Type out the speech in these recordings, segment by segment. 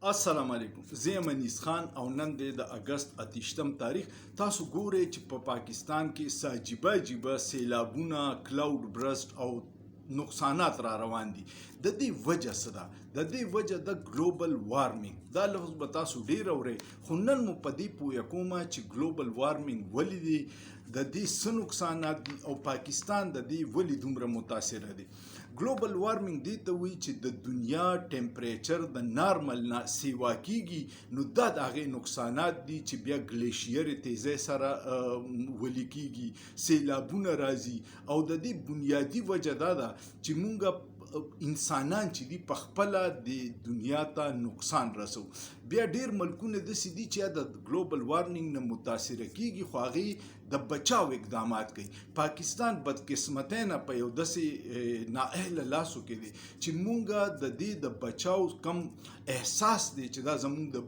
السلام علیکم. زه یم انیس خان او نن دی د اګست 28 تاریخ. تاسو ګورئ چې په پاکستان کې څه عجیبه عجیبه سیلابونه، کلاود برسټ او نقصانات را روان دي. د دې وجه څه ده؟ د دې وجه د ګلوبل وارمنګ. دا لفظ به تاسو ډیر اورئ، خو نن مو په دې پوهه کومه چې ګلوبل وارمنګ ولې دی، د دې څه نقصانات دي او پاکستان د دې ولې دومره متاثره دی. ګلوبل وارمنګ دې ته وایي چې د دنیا ټمپریچر د نارمل نه سیوا کیږي، نو دا د هغې نقصانات دي چې بیا ګلیشیر تیزۍ سره ولي کیږي، سیلابونه راځي. او د دې بنیادي وجه دا ده چې مونږ انسانان چې دي په خپله د دنیا ته نقصان رسو. بیا ډیر ملکونه داسې دي چې د ګلوبل وارمنګ نه متاثره کیږي خو هغې د بچاو اقدامات کوي. پاکستان بدقسمتۍ نه په یو داسې نااهله لاسو کې دی چې مونږ د دې د بچاو کم احساس دی چې دا زمونږ د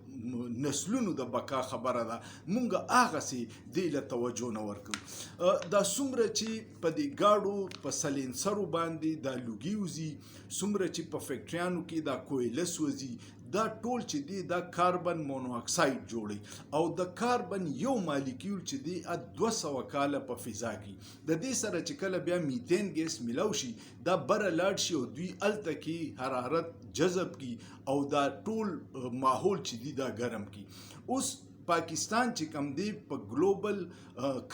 نسلونو د بقا خبره ده، مونږ هغسې دې له توجه نه ورکوو. دا څومره چې په دې ګاډو په سلینسرو باندې دا لوګي وځي، څومره چې په فیکټریانو کې دا کویله سوځي، دا ټول چې دی دا کاربن مونوکساید جوړي او د کاربن یو مالیکیول چې دی 200 کاله په فضا کې. د دې سره چې کله بیا میتین ګیس ملاو شي دا بره لاړ شي او دوی هلته کې حرارت جذب کی او دا ټول ماحول چې دی دا ګرم کی. اوس پاکستان چې کم دی په ګلوبل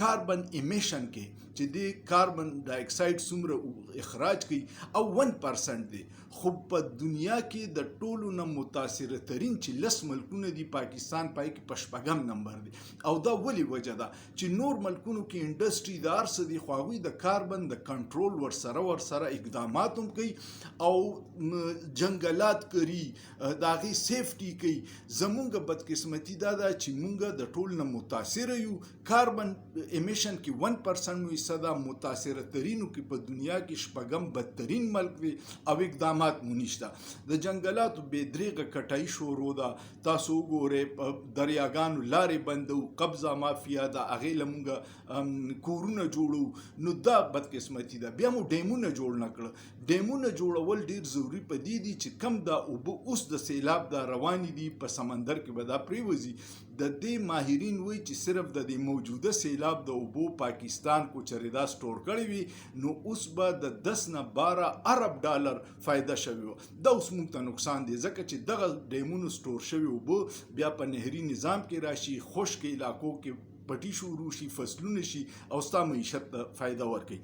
کاربن امیشن کې چې دی کاربن ډای اکساید څومره اخراج کوي او 1% دی، خو په دنیا کې د ټولو نه متاثره ترین چې 10 ملکونه دي پاکستان پای کې په 8 نمبر دی. او دا ولې وجه ده چې نور ملکونو کې انډسټري د هر څه دي خو هغوی د کاربن د کنټرول ورسره اقدامات هم کوي او جنګلات کري، د هغې سیفټي کوي. زمونږ بدقسمتي دا ده چې مونږ د ټول نه متاثره یو. کاربن امیشن کې 1% مو حصه ده، متاثره ترینو کې په دنیا کې 8 بدترین ملک دی او اقدامات مو نشته. د جنګلاتو بې دریغه کټایي شروع ده. تاسو وګورئ دریاګانو لارې بندو، قبضه مافیا ده، هغې له مونږ کورونه جوړو، نو دا بدقسمتي ده. بیا مو ډیمونه جوړ نه کړه. ډیمونه جوړول ډیر ضروري په دې دي چې کم دا اوبه اوس د سیلاب دا روانې دي په سمندر کې به دا پریوځي. د دې ماهرین وایي چې صرف د دې موجوده سیلاب د اوبو پاکستان کو چرې دا سټور کړی وي نو اوس به د 10 نه 12 ارب ډالر فایده شوی و. دا اوس موږ ته نقصان دی ځکه چې دغه ډیمونو سټور شوي اوبه بیا په نهري نظام کې راشي، خشک علاقو کې پټي شروع شي، فصلونه شي او ستا معیشت ته فایده ورکوي.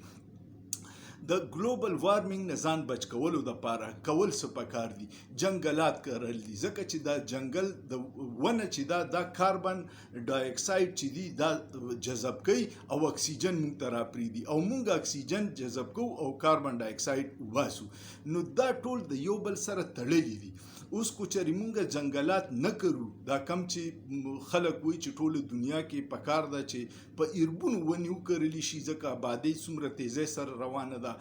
د ګلوبل وارمنګ نه ځان بچ کولو دپاره کول څه پکار دي؟ جنګلات کرل دي، ځکه چې دا جنګل د ونه چې دا کاربن ډای اکساید چې دی دا جذب کوي او اکسیجن مونږ ته راپرېږدي او مونږ اکسیجن جذب کوو او کاربن ډای اکساید وباسو. نو دا ټول د یو بل سره تړلي دي. اوس کو چرې مونږ جنګلات نه کرو، دا کم چې خلک وایي چې ټوله دنیا کې پکار ده چې په اربونو ونې وکرلی شي ځکه آبادۍ څومره تیزۍ سره روانه ده.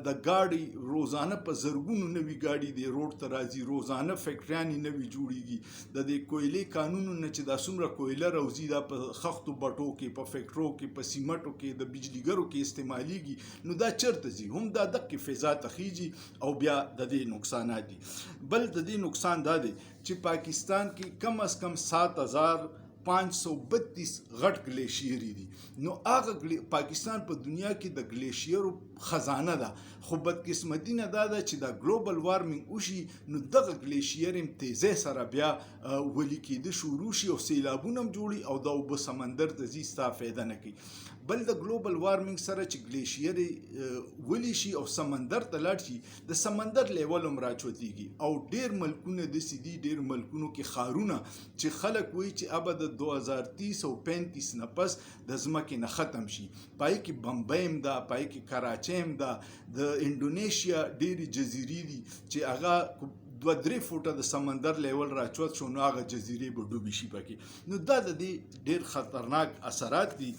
د ګاډي روزانه په زرګونو نوي ګاډي د روډ ته راځي، روزانه فیکټریانې نوي جوړیږي. د دې کویلې قانونو نه چې دا څومره کویله راوځي دا په خښتو بټو کې، په فیکټرو کې، په سیمټو کې، د بجلیګرو کې استعمالیږي. نو دا چرته ځي؟ هم دا دقې فضا ته خیږي او بیا د دې نقصانات دي. بل د دې نقصان دا دی چې پاکستان کې کم از کم 7532 غټ ګلیشیري دي. نو هغه پاکستان په دنیا کې د ګلیشیرو خزانه ده، خو بدقسمتي نه دا ده چې دا ګلوبل وارمنګ وشي نو دغه ګلیشیر هم تیزۍ سره بیا ولي کېده شروع شي او سیلابونه هم جوړي او دا اوبه سمندر ته ځي، ستا فایده نه کوي. بل د ګلوبل وارمنګ سره چې ګلیشیر ولی شي او سمندر ته لاړ شي، د سمندر لیول هم راچوتېږي او ډیر ملکونه داسې دي، ډیر ملکونو کې ښارونه چې خلک وایي چې ابه د 2030 او 35 نه پس د ځمکې نه ختم شي. پای کې بمبۍ هم ده، پای کې کراچۍ هم ده، د انډونیشیا ډیرې جزیرې دي چې هغه 2-3 فوټه د سمندر لیول راچوت شو نو هغه جزیرې به ډوبې شي پکې. نو دا د دې ډیر خطرناک اثرات دي.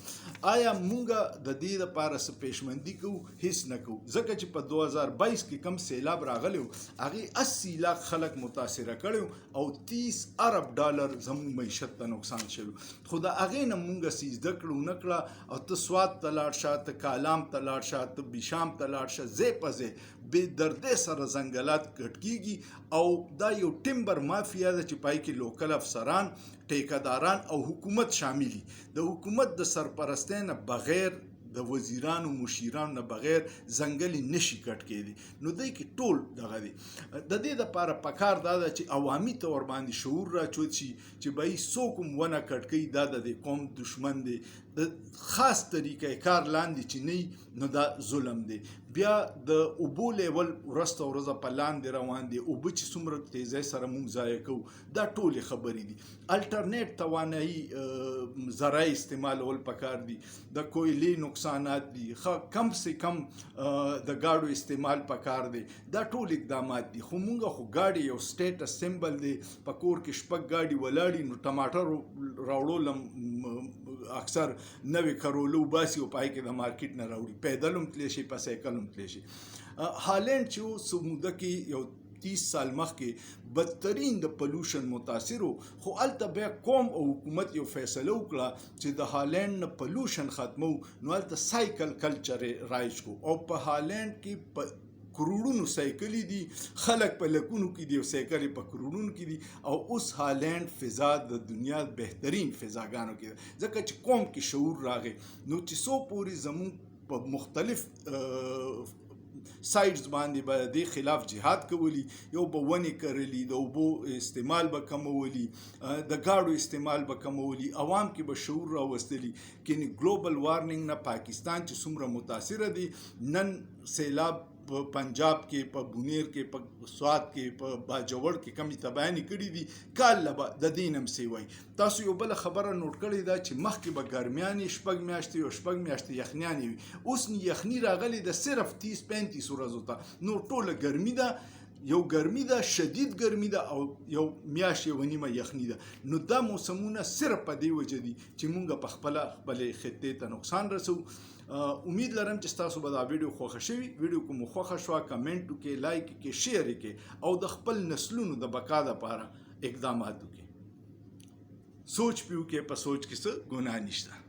آیا مونږ د دې لپاره څه پیشمندي کوو؟ هیڅ نه کوو، ځکه چې په 2022 کې کم سیلاب راغلی و هغې 80 لاک خلک متاثره کړی او 30 ارب ډالر زموږ معیشت ته نقصان شوی. خو د هغې نه مونږ څه زده کړو نه کړه او ته سوات ته لاړ شه، ته کالام ته لاړ شه، ته بیشام ته لاړ شه، ځای په ځای بې دردۍ سره ځنګلات کټ کیږي او دا یو ټیمبر مافیا ده چې پای کې لوکل افسران، ټیکهداران او حکومت شامل دي. د حکومت د سرپرستۍ نه بغیر، د وزیرانو مشیرانو نه بغیر ځنګل نشي کټ کېدی. نو دوی کې ټول دغه دی. د دې دپاره پکار دا ده چې عوامي طور باندې شعور راچود شي چې بهی څوک هم ونه کټ کوي دا د دې قوم دشمن دی. د خاص طریقې کار لاندې چې نه نو دا ظلم دی. بیا د اوبو لیول ورځ تر ورځه په لاندې روان دی. اوبه چې څومره تیزۍ سره موږ ضایع کوو دا ټولې خبرې دي. الټرنیټ توانایي ذرایع استعمالول پکار دي. د کویلې نقصانات دي، کم سے کم د ګاډو استعمال پکار دی. دا ټول اقدامات دي. خو موږ خو ګاډي یو سټیټس سمبل دی. په کور کې شپږ ګاډي ولاړي نو ټماټر راوړو اکثر نوې کرولو باسي او پای کې د مارکیټ نه راوړي. پیدل هم تلی شي، په سایکل هم تلی شي. هالینډ چې څه موده کې یو 30 سال مخکې بدترین د پلوشن متاثر و، خو هلته بیا قوم او حکومت یو فیصله وکړه چې د هالینډ نه پلوشن ختمو. نو هلته سایکل کلچر رایج کو او په هالینډ کې په کروڑونو سایکلې دي، خلک په لکونو کې دي او سایکلې په کروڑونو کې دي. او اوس هالینډ فضا د دنیا بهترین فضاګانو کې ده، ځکه چې قوم کې شعور راغی. نو چې څو پورې زموږ په مختلف سایډز باندې به د خلاف جهاد کولی، یو به ونې کرلی، د اوبو استعمال به کمولی، د گاډو استعمال به کمولی، عوام کې به شعور راوستلی. کینی ګلوبل وارمنګ نه پاکستان چې څومره متاثره دی، نن سیلاب په پنجاب کې، په بونیر کې، په سوات کې، په باجوړ کې کمی تباهي کړي دي. کال لبه د دین هم سی وای. تاسو یو بل خبره نوٹ کړی دا چې مخکې به ګرمیانې 6 میاشتې او 6 میاشتې یخنیانې وي. اوس یخني راغلی د صرف 30-35 ورځو ته. نو ټوله ګرمي ده، یو ګرمي ده، شدید ګرمي ده او یو میاشت یو نیمه یخني ده. نو دا موسمونه صرف په دې وجه دي چې مونږ په خپلې خطې ته نقصان رسو. امید لرم چې تاسو به دا ویډیو خوښه شوي. ویډیو کوم خوښه شوه کمنټ وکړئ، لایک وکړئ، شیر وکړئ او د خپل نسلونو د بقا لپاره اقدامات وکړئ. سوچ پې وکړئ، په سوچ کې څه ګناه نشته.